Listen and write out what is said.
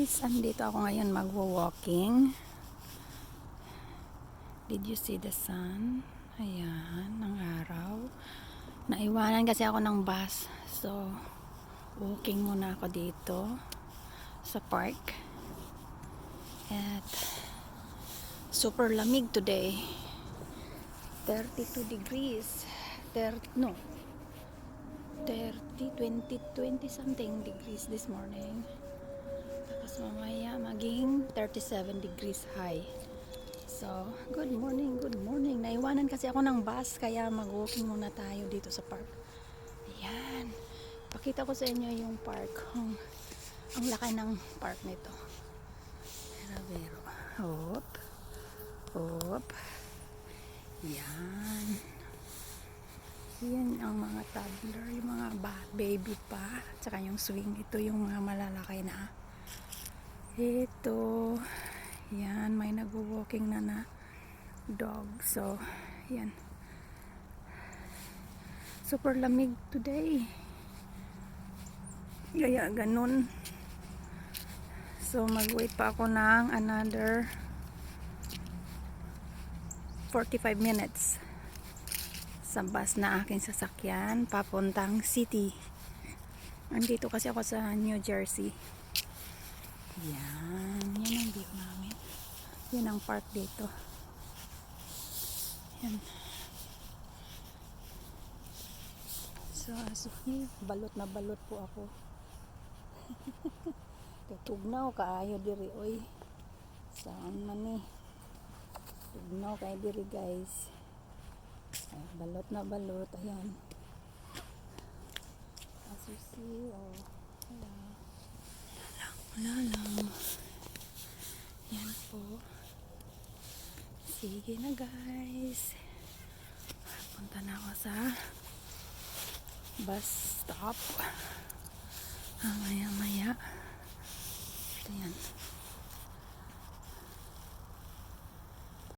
guys, andito ako ngayon magwo-walking. Did you see the sun? Ayan, ng araw. Naiwanan kasi ako ng bus. So, walking muna ako dito sa park. At super lamig today. 32 degrees. 20, 20 something degrees this morning. Tapos mamaya maging 37 degrees high. So, good morning, good morning. Naiwanan kasi ako ng bus kaya mag-walking muna tayo dito sa park. Ayan. Pakita ko sa inyo yung park. Ang laki ng park nito. Pero, hop. Hop. Yan. Yan ang mga toddler, yung mga baby pa. Tsaka yung swing. Ito yung mga malalaki na. Ito. Yan, may nag-walking na dog. So, yan. Super lamig today. Kaya ganun. So, mag-wait pa ako ng another 45 minutes sa bus na aking sasakyan papuntang city. Andito kasi ako sa New Jersey. Yan. Yan ang view namin. Yan ang park dito. Yan. So, balot na balot po ako. Tugnaw kaayo diri oy. Saan man ni? Tugnaw kay diri guys. Ay, balot na balot. Ayan. As you see, oh. Wala lang. Yan po. Sige na guys. Punta na ako sa bus stop. Maya maya. Ito yan.